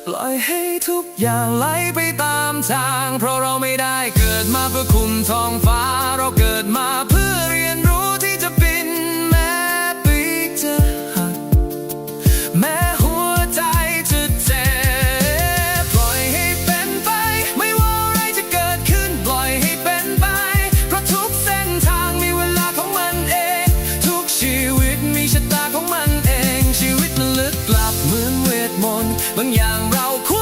ปล่อยให้ทุกอย่างไหลไปตามทางเพราะเราไม่ได้เกิดมาเพื่อคุมท้องฟ้าเราเกิดมาเพื่อเรียนรู้ที่จะบินแม้ปีกจะหักแม้หัวใจจะเจ็บปล่อยให้เป็นไปไม่ว่าอะไรจะเกิดขึ้นปล่อยให้เป็นไปเพราะทุกเส้นทางมีเวลาของมันเองทุกชีวิตมีชะตาของมันเองชีวิตมันลึกลับเหมือนเวทมนต์บางอย่างเราควร